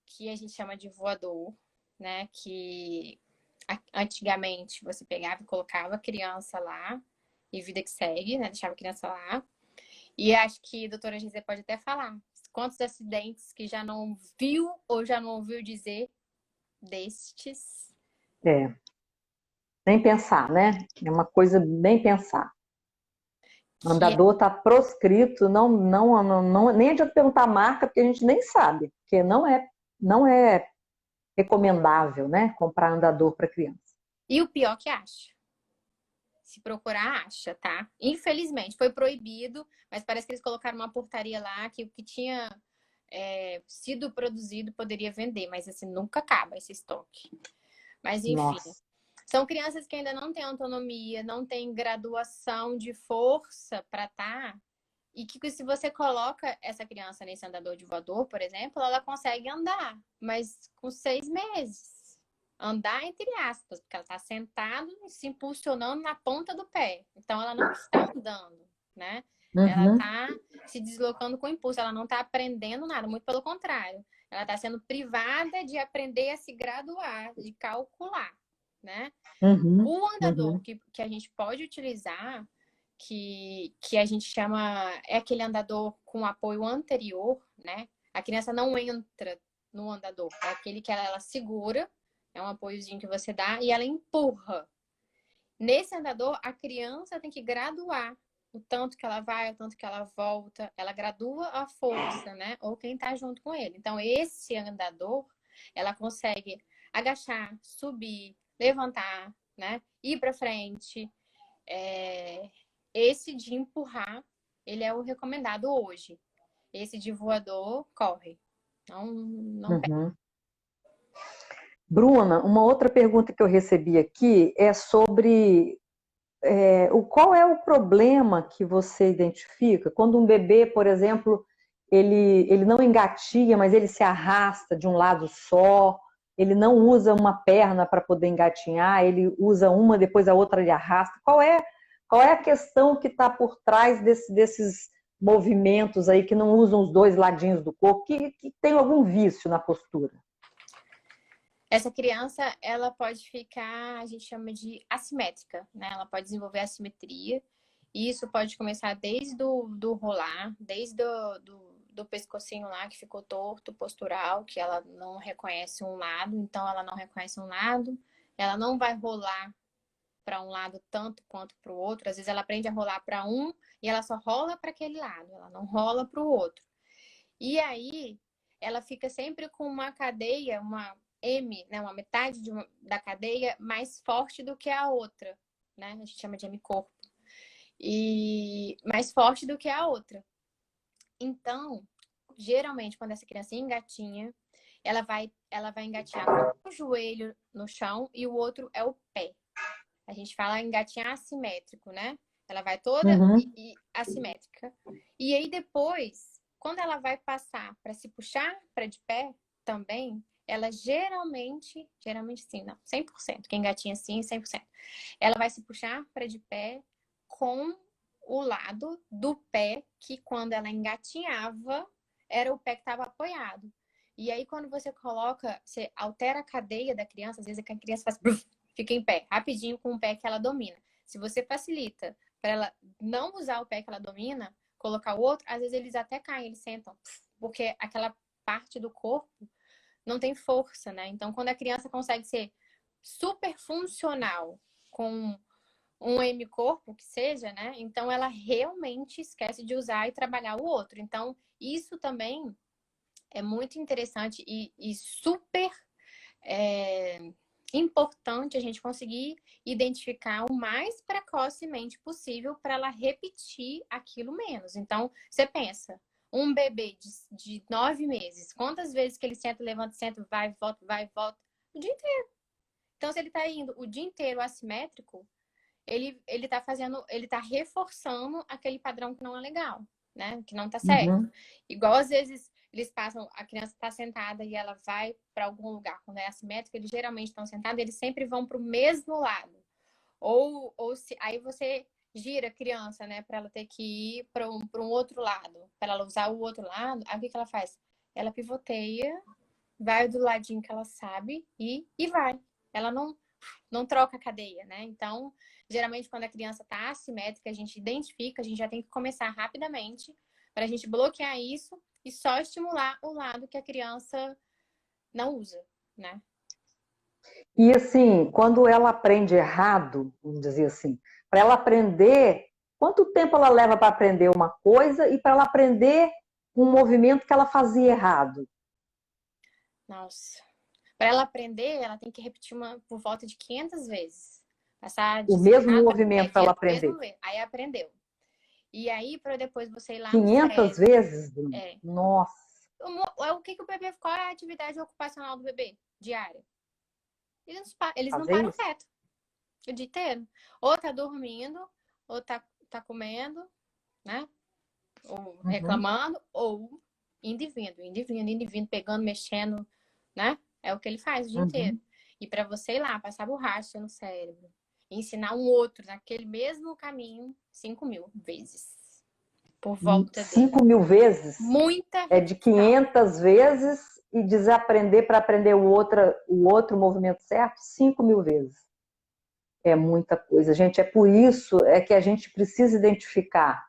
que a gente chama de voador, né? Que antigamente você pegava e colocava a criança lá e vida que segue, né? Deixava a criança lá. E acho que a doutora Gisele pode até falar quantos acidentes que já não viu ou já não ouviu dizer destes. É, nem pensar, né? É uma coisa nem pensar. O Que andador está proscrito, nem adianta perguntar a marca, porque a gente nem sabe, porque não é recomendável, né? Comprar andador para criança. E o pior que acha. Se procurar, acha, tá? Infelizmente, foi proibido, mas parece que eles colocaram uma portaria lá que o que tinha sido produzido poderia vender, mas assim, nunca acaba esse estoque. Mas enfim, Nossa. são crianças que ainda não têm autonomia, não têm graduação de força para estar. E que se você coloca essa criança nesse andador de voador, por exemplo, ela consegue andar, mas com 6 meses. Andar entre aspas, porque ela está sentada e se impulsionando na ponta do pé. Então ela não está andando, né? Ela Uhum, está se deslocando com impulso, ela não está aprendendo nada, muito pelo contrário. Ela está sendo privada de aprender a se graduar, de calcular, né? uhum, O andador uhum, que a gente pode utilizar, que a gente chama, é aquele andador com apoio anterior, né? A criança não entra no andador, é aquele que ela segura, é um apoiozinho que você dá e ela empurra. Nesse andador, a criança tem que graduar o tanto que ela vai, o tanto que ela volta, ela gradua a força, né? Ou quem tá junto com ele. Então, esse andador, ela consegue agachar, subir, levantar, né? Ir para frente. Esse de empurrar, ele é o recomendado hoje. Esse de voador, corre. Não pega. uhum. Bruna, uma outra pergunta que eu recebi aqui é sobre qual é o problema que você identifica quando um bebê, por exemplo, ele não engatinha, mas ele se arrasta de um lado só, ele não usa uma perna para poder engatinhar, ele usa uma, depois a outra ele arrasta. Qual é a questão que está por trás desses movimentos aí que não usam os dois ladinhos do corpo, que tem algum vício na postura? Essa criança, ela pode ficar, a gente chama de assimétrica, né? Ela pode desenvolver assimetria. E isso pode começar desde do rolar, desde do pescocinho lá que ficou torto, postural, que ela não reconhece um lado, então ela não reconhece um lado, ela não vai rolar para um lado tanto quanto para o outro. Às vezes ela aprende a rolar para um e ela só rola para aquele lado, ela não rola para o outro. E aí ela fica sempre com uma cadeia, uma M, né, uma metade da cadeia mais forte do que a outra, né? A gente chama de M-corpo. E mais forte do que a outra. Então, geralmente, quando essa criança engatinha, ela vai engatinhar com o joelho no chão e o outro é o pé. A gente fala engatinhar assimétrico, né? Ela vai toda Uhum, assimétrica. E aí depois, quando ela vai passar para se puxar para de pé também, ela geralmente sim, não, 100%, quem engatinha sim, 100%. Ela vai se puxar para de pé com o lado do pé que quando ela engatinhava, era o pé que estava apoiado. E aí, quando você altera a cadeia da criança, às vezes a criança faz fica em pé, rapidinho com o pé que ela domina. Se você facilita para ela não usar o pé que ela domina, colocar o outro, às vezes eles até caem, eles sentam, porque aquela parte do corpo não tem força, né? Então, quando a criança consegue ser super funcional com um M-corpo que seja, né? Então, ela realmente esquece de usar e trabalhar o outro. Então, isso também é muito interessante e super importante a gente conseguir identificar o mais precocemente possível para ela repetir aquilo menos. Então, você pensa, um bebê de 9 meses, quantas vezes que ele senta, vai, volta, o dia inteiro. Então, se ele está indo o dia inteiro assimétrico, ele tá fazendo, ele tá reforçando aquele padrão que não é legal, né? Que não tá certo. uhum. Igual às vezes eles passam, a criança tá sentada e ela vai para algum lugar, quando é assimétrico, eles geralmente estão sentados, eles sempre vão para o mesmo lado. Ou se aí você gira a criança, né, para ela ter que ir para um outro lado, para ela usar o outro lado, aí o que que ela faz? Ela pivoteia, vai do ladinho que ela sabe e vai. Ela não troca a cadeia, né? Então, geralmente, quando a criança está assimétrica, a gente identifica, a gente já tem que começar rapidamente para a gente bloquear isso e só estimular o lado que a criança não usa, né? E assim, quando ela aprende errado, vamos dizer assim, para ela aprender, quanto tempo ela leva para aprender uma coisa e para ela aprender um movimento que ela fazia errado? Nossa. Para ela aprender, ela tem que repetir por volta de 500 vezes. Passar O de mesmo errado movimento para ela 500 aprender? mesmo ver. Aí aprendeu. E aí, para depois você ir lá no 500 cérebro. vezes? Bruno? É. Nossa! O que o bebê. Qual é a atividade ocupacional do bebê diária? Eles não Fazer param isso? quieto o dia inteiro. Ou tá dormindo, ou tá comendo, né? Ou Uhum, reclamando, ou indo e vindo, pegando, mexendo, né? É o que ele faz o dia inteiro. uhum. E para você ir lá, passar borracha no cérebro, e ensinar um outro naquele mesmo caminho 5.000 vezes por volta dele. 5.000 vezes? Muita É de repetição. 500 vezes e desaprender para aprender o outro movimento certo? 5.000 vezes. É muita coisa, gente. É por isso que a gente precisa identificar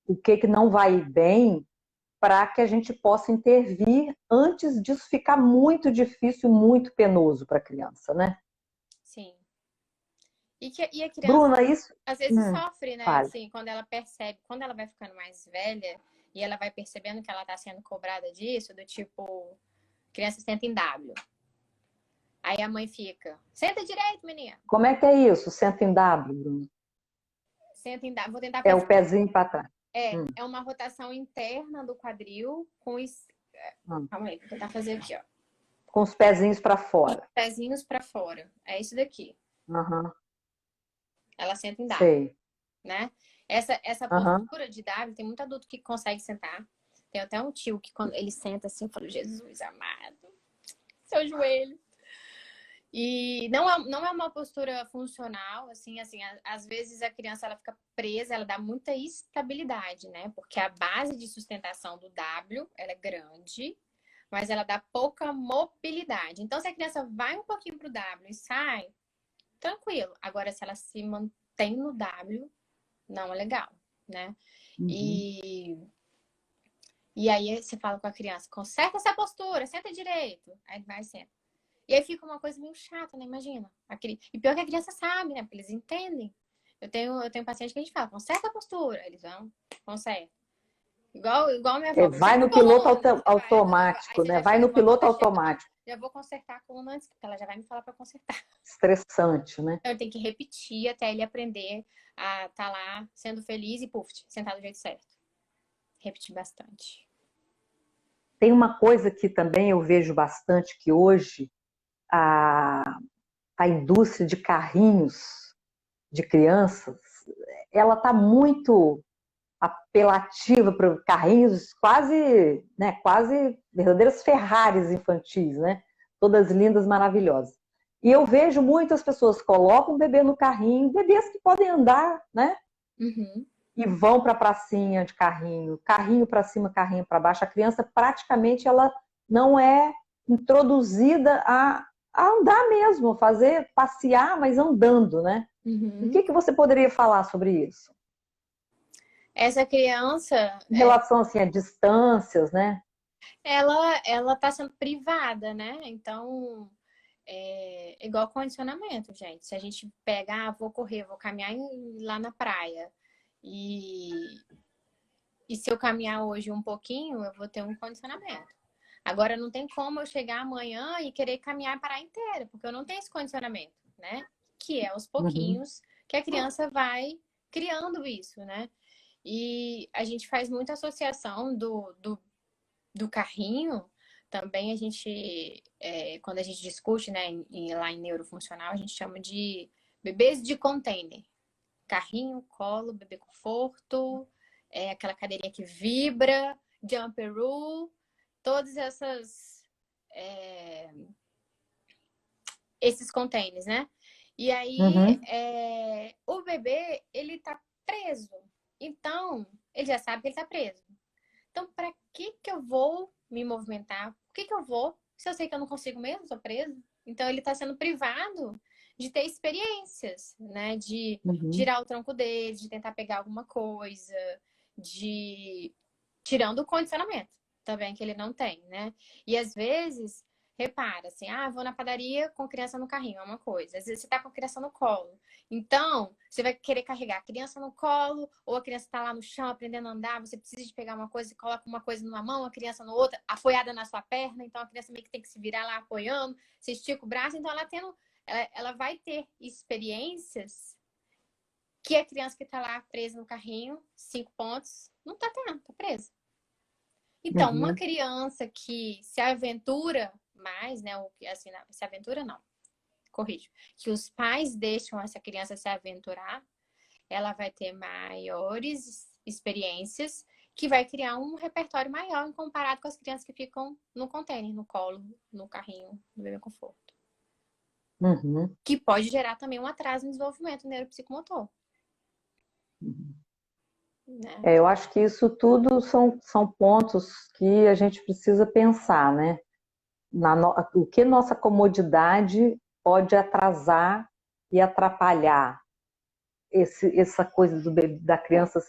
o que não vai bem para que a gente possa intervir antes disso ficar muito difícil, muito penoso para a criança, né? Sim. E a criança, Bruna, isso. às vezes, sofre, né? Fale. Assim, quando ela percebe, quando ela vai ficando mais velha e ela vai percebendo que ela tá sendo cobrada disso, do tipo, criança senta em W. Aí a mãe fica, senta direito, menina. Como é que é isso? Senta em W, Bruna? Senta em W. Vou tentar É fazer. o pezinho para trás. É uma rotação interna do quadril com os. Hum. Calma aí, vou tentar fazer aqui, ó. Com os pezinhos para fora. Pezinhos pra fora. É isso daqui. Uhum. Ela senta em W, Sei. né? Essa Uhum. postura de W, tem muito adulto que consegue sentar. Tem até um tio que quando ele senta assim, eu falo, Jesus amado, seu joelho. E não é uma postura funcional, assim, às vezes a criança ela fica presa, ela dá muita estabilidade, né? Porque a base de sustentação do W, ela é grande, mas ela dá pouca mobilidade. Então, se a criança vai um pouquinho pro W e sai, tranquilo. Agora, se ela se mantém no W, não é legal, né? Uhum. E aí você fala com a criança, conserta essa postura, senta direito. Aí vai, senta. E aí fica uma coisa meio chata, né? Imagina. E pior que a criança sabe, né? Porque eles entendem. Eu tenho paciente que a gente fala, conserta a postura. Eles vão, conserta. Igual minha avó, Vai conserta a no piloto coluna. Você vai, aí automático, você né? já Vai chega e no fala, vou piloto deixar, automático. já vou consertar a coluna antes, porque ela já vai me falar para consertar. Estressante, né? Então, eu tenho que repetir até ele aprender a estar lá sendo feliz e, puf, sentar do jeito certo. Repetir bastante. Tem uma coisa que também eu vejo bastante, que hoje a, a indústria de carrinhos de crianças, ela está muito apelativa para carrinhos quase, né, quase verdadeiras Ferraris infantis, né? Todas lindas, maravilhosas. E eu vejo muitas pessoas colocam o bebê no carrinho, bebês que podem andar, né? Uhum. E vão para a pracinha de carrinho, carrinho para cima, carrinho para baixo. A criança praticamente ela não é introduzida a andar mesmo, fazer passear, mas andando, né? O Uhum. que você poderia falar sobre isso? Essa criança, Em relação assim a distâncias, né? ela tá sendo privada, né? Então, igual condicionamento, gente. Se a gente pegar, vou correr, vou caminhar lá na praia. E, e se eu caminhar hoje um pouquinho, eu vou ter um condicionamento. Agora, não tem como eu chegar amanhã e querer caminhar a praia inteira, porque eu não tenho esse condicionamento, né? Que é aos Uhum. pouquinhos que a criança vai criando isso, né? E a gente faz muita associação do carrinho. Também a gente, quando a gente discute, né, lá em neurofuncional, a gente chama de bebês de container. Carrinho, colo, bebê conforto, aquela cadeirinha que vibra, jumperoo, todos esses containers, né? E aí, Uhum. o bebê, ele tá preso. Então, ele já sabe que ele está preso. Então, para que eu vou me movimentar? Por que eu vou? Se eu sei que eu não consigo mesmo, estou preso. Então, ele está sendo privado de ter experiências, né? De tirar o tronco dele, de tentar pegar alguma coisa, de... tirando o condicionamento também que ele não tem, né? E às vezes, repara, assim, vou na padaria com criança no carrinho, é uma coisa. Às vezes você tá com a criança no colo. Então, você vai querer carregar a criança no colo, ou a criança tá lá no chão aprendendo a andar, você precisa de pegar uma coisa e coloca uma coisa numa mão, a criança no outra, apoiada na sua perna, então a criança meio que tem que se virar lá apoiando, você estica o braço, então ela vai ter experiências que a criança que tá lá presa no carrinho, 5 pontos, não tá tendo, tá presa. Então, uma criança que se aventura mais, né? Ou assim, se aventura não, corrijo. Que os pais deixam essa criança se aventurar, ela vai ter maiores experiências, que vai criar um repertório maior em comparado com as crianças que ficam no container, no colo, no carrinho, no bebê conforto. Que pode gerar também um atraso no desenvolvimento neuropsicomotor. Né? Eu acho que isso tudo são pontos que a gente precisa pensar, né? O que nossa comodidade pode atrasar e atrapalhar essa coisa da criança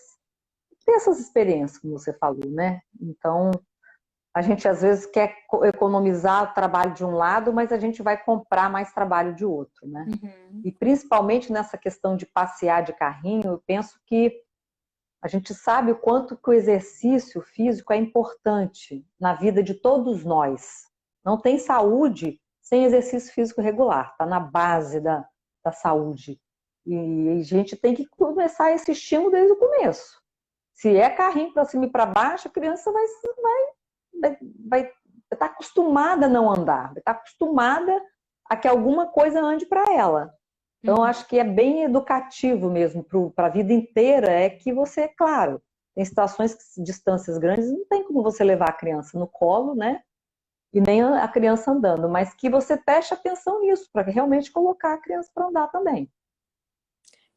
ter essas experiências, como você falou, né? Então, a gente às vezes quer economizar o trabalho de um lado, mas a gente vai comprar mais trabalho de outro, né? E principalmente nessa questão de passear de carrinho, eu penso que a gente sabe o quanto que o exercício físico é importante na vida de todos nós. Não tem saúde sem exercício físico regular, está na base da saúde. E a gente tem que começar esse estímulo desde o começo. Se é carrinho para cima e para baixo, a criança vai estar acostumada a não andar, vai estar acostumada a que alguma coisa ande para ela. Então, acho que é bem educativo mesmo para a vida inteira, é que você, claro, tem situações que distâncias grandes, não tem como você levar a criança no colo, né? E nem a criança andando, mas que você preste atenção nisso, para realmente colocar a criança para andar também.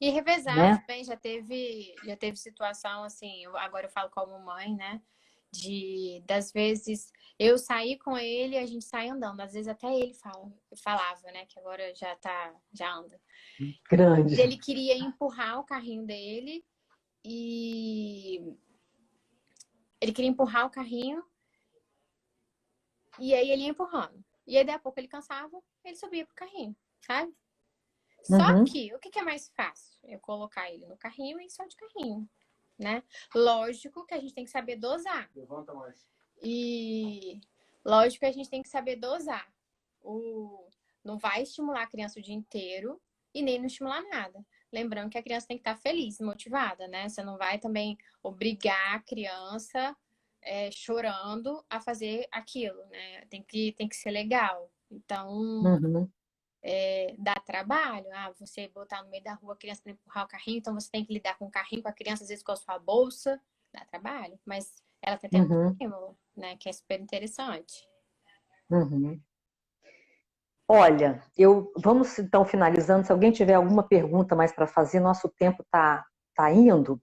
E revezar, né? Também já teve situação, assim, agora eu falo como mãe, né? Das vezes eu sair com ele e a gente sai andando. Às vezes até ele falava, né? Que agora já anda. Grande. Ele queria empurrar o carrinho dele e ele queria empurrar o carrinho e aí ele ia empurrando. E aí, daí a pouco ele cansava, ele subia pro carrinho, sabe? Só que, o que é mais fácil? Eu colocar ele no carrinho e só de carrinho, né? Lógico que a gente tem que saber dosar. Levanta mais. E lógico que a gente tem que saber dosar. Não vai estimular a criança o dia inteiro e nem não estimular nada. Lembrando que a criança tem que estar feliz, motivada, né? Você não vai também obrigar a criança chorando a fazer aquilo, né? Tem que ser legal. Então, dá trabalho. Você botar no meio da rua a criança para empurrar o carrinho, então você tem que lidar com o carrinho, com a criança, às vezes com a sua bolsa. Dá trabalho, mas ela tá tendo um estímulo, né? Que é super interessante. Olha, vamos então finalizando. Se alguém tiver alguma pergunta mais para fazer, nosso tempo tá indo.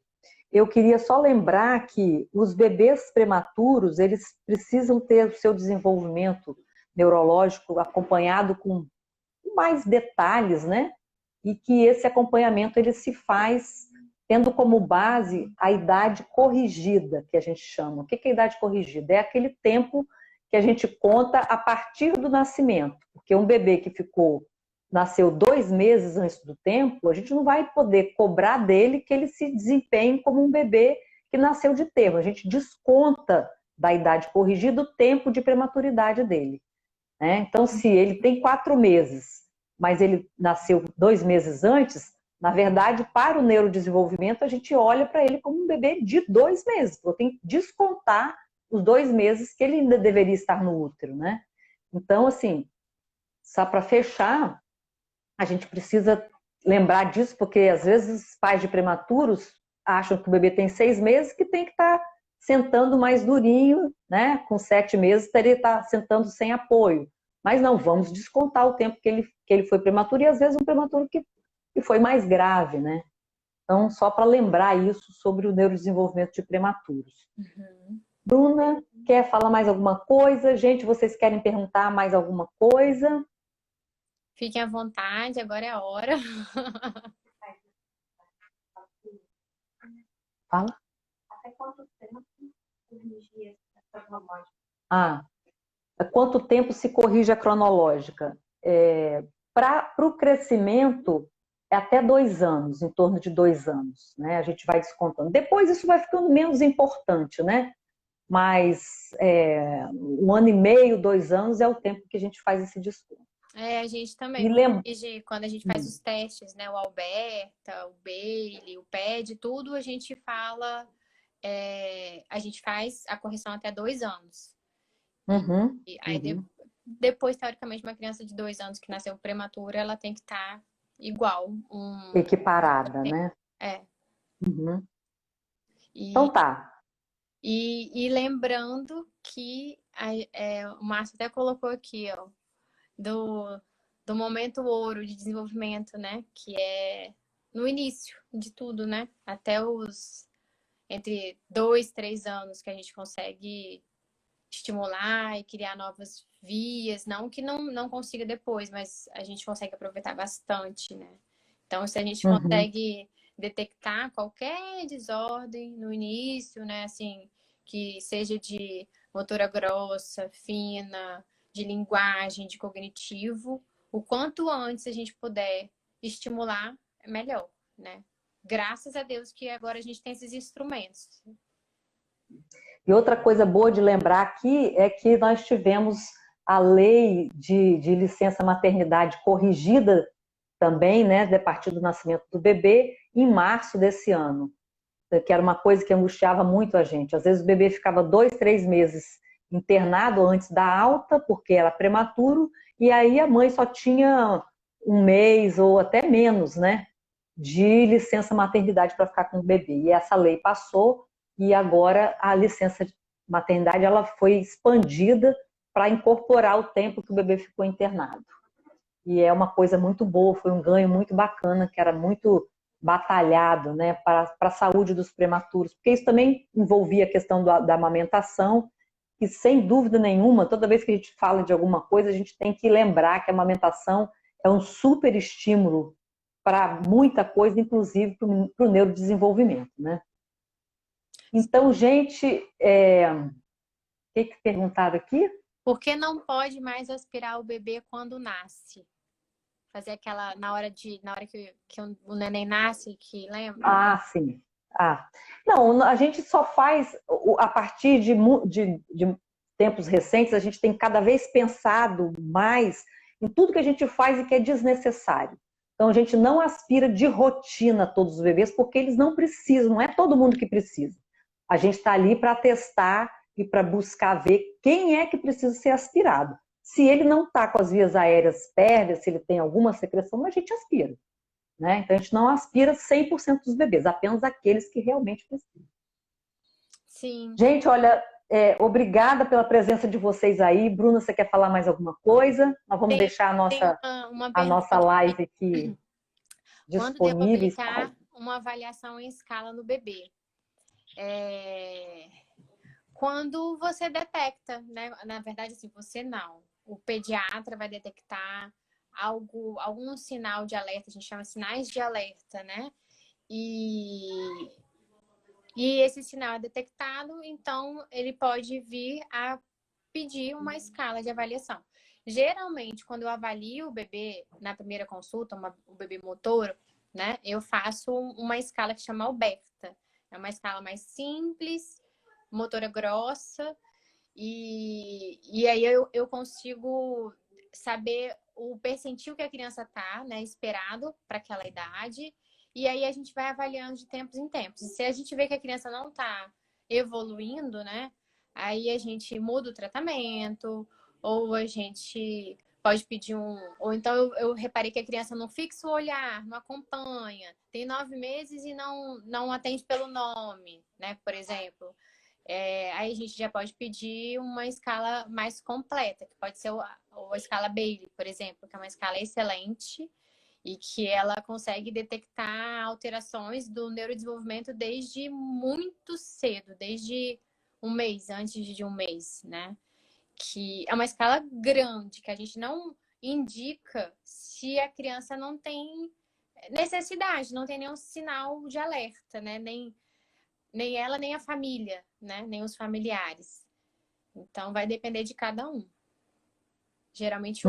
Eu queria só lembrar que os bebês prematuros, eles precisam ter o seu desenvolvimento neurológico acompanhado com mais detalhes, né? E que esse acompanhamento ele se faz tendo como base a idade corrigida, que a gente chama. O que é a idade corrigida? É aquele tempo que a gente conta a partir do nascimento. Porque um bebê que nasceu 2 meses antes do tempo, a gente não vai poder cobrar dele que ele se desempenhe como um bebê que nasceu de termo. A gente desconta da idade corrigida o tempo de prematuridade dele. Né? Então, se ele tem 4 meses, mas ele nasceu 2 meses antes, na verdade, para o neurodesenvolvimento, a gente olha para ele como um bebê de 2 meses. Eu tenho que descontar os 2 meses que ele ainda deveria estar no útero, né? Então, assim, só para fechar, a gente precisa lembrar disso, porque às vezes os pais de prematuros acham que o bebê tem 6 meses, que tem que estar sentando mais durinho, né? Com 7 meses, teria que estar sentando sem apoio. Mas não, vamos descontar o tempo que ele foi prematuro, e às vezes um prematuro que foi mais grave, né? Então, só para lembrar isso sobre o neurodesenvolvimento de prematuros. Uhum. Bruna, quer falar mais alguma coisa? Gente, vocês querem perguntar mais alguma coisa? Fiquem à vontade, agora é a hora. Fala. Até quanto tempo corrigir essa cronológica? Há quanto tempo se corrige a cronológica? Para o crescimento, é até 2 anos, em torno de 2 anos, né? A gente vai descontando. Depois isso vai ficando menos importante, né? Mas 1 ano e meio, 2 anos é o tempo que a gente faz esse desconto. A gente também corrige quando a gente faz os testes, né? O Alberta, o Bailey, o PED, tudo a gente fala, a gente faz a correção até 2 anos. Depois, teoricamente, uma criança de 2 anos que nasceu prematura, ela tem que estar igual. Equiparada, né? Uhum. Então tá. E lembrando que o Márcio até colocou aqui, ó, do momento ouro de desenvolvimento, né? Que é no início de tudo, né? Até entre 2, 3 anos que a gente consegue estimular e criar novas vias, não que não consiga depois, mas a gente consegue aproveitar bastante, né? Então, se a gente consegue detectar qualquer desordem no início, né, assim, que seja de motora grossa, fina, de linguagem, de cognitivo, o quanto antes a gente puder estimular, é melhor, né? Graças a Deus que agora a gente tem esses instrumentos. E outra coisa boa de lembrar aqui é que nós tivemos a lei de licença maternidade corrigida também, né, a partir do nascimento do bebê, em março desse ano, que era uma coisa que angustiava muito a gente. Às vezes o bebê ficava 2, 3 meses internado antes da alta, porque era prematuro, e aí a mãe só tinha 1 mês ou até menos, né, de licença maternidade para ficar com o bebê. E essa lei passou, e agora a licença maternidade ela foi expandida para incorporar o tempo que o bebê ficou internado. E é uma coisa muito boa, foi um ganho muito bacana, que era muito batalhado, né, para a saúde dos prematuros, porque isso também envolvia a questão da amamentação, e sem dúvida nenhuma, toda vez que a gente fala de alguma coisa, a gente tem que lembrar que a amamentação é um super estímulo para muita coisa, inclusive para o neurodesenvolvimento, né? Então, gente, o que perguntaram aqui? Por que não pode mais aspirar o bebê quando nasce? Fazer aquela, na hora que o neném nasce, que lembra? Ah, sim. Não, a gente só faz, a partir de tempos recentes, a gente tem cada vez pensado mais em tudo que a gente faz e que é desnecessário. Então, a gente não aspira de rotina todos os bebês, porque eles não precisam, não é todo mundo que precisa. A gente está ali para testar e para buscar ver quem é que precisa ser aspirado. Se ele não está com as vias aéreas pérvias, se ele tem alguma secreção, a gente aspira. Né? Então, a gente não aspira 100% dos bebês, apenas aqueles que realmente precisam. Sim. Gente, olha, obrigada pela presença de vocês aí. Bruna, você quer falar mais alguma coisa? Nós vamos deixar a nossa live aqui disponível. Quando devo aplicar uma avaliação em escala no bebê? Quando você detecta, né? Na verdade, assim, você não. O pediatra vai detectar algum sinal de alerta, a gente chama sinais de alerta, né? E esse sinal é detectado, então ele pode vir a pedir uma escala de avaliação. Geralmente, quando eu avalio o bebê na primeira consulta, o bebê motor, né? Eu faço uma escala que chama Alberta. É uma escala mais simples, motora grossa, e aí eu consigo saber o percentil que a criança tá, né, esperado para aquela idade, e aí a gente vai avaliando de tempos em tempos. E se a gente vê que a criança não tá evoluindo, né, aí a gente muda o tratamento, ou a gente pode pedir ou então eu reparei que a criança não fixa o olhar, não acompanha, tem 9 meses e não atende pelo nome, né, por exemplo. Aí a gente já pode pedir uma escala mais completa, que pode ser a escala Bailey, por exemplo, que é uma escala excelente e que ela consegue detectar alterações do neurodesenvolvimento desde muito cedo, desde um mês, antes de um mês, né? Que é uma escala grande, que a gente não indica se a criança não tem necessidade, não tem nenhum sinal de alerta, né? Nem ela, nem a família, né? Nem os familiares. Então, vai depender de cada um. Geralmente,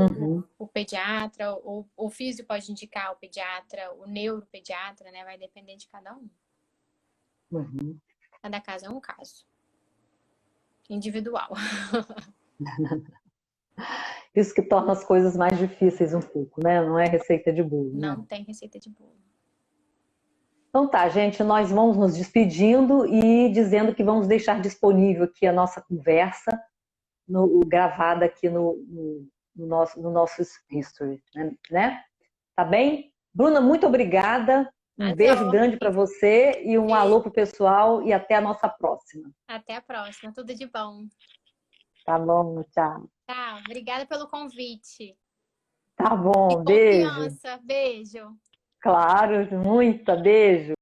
o pediatra, o físio pode indicar o pediatra, o neuropediatra, né? Vai depender de cada um. Cada caso é um caso. Individual. Isso que torna as coisas mais difíceis um pouco, né? Não é receita de bolo, né? Não tem receita de bolo. Então tá, gente, nós vamos nos despedindo e dizendo que vamos deixar disponível aqui a nossa conversa, gravada aqui no nosso history, né? Tá bem? Bruna, muito obrigada. Um beijo grande para você e um alô pro pessoal e até a nossa próxima. Até a próxima. Tudo de bom. Tá bom, tchau. Tchau. Obrigada pelo convite. Tá bom, E beijo. confiança. Beijo. Claro, muita beijo.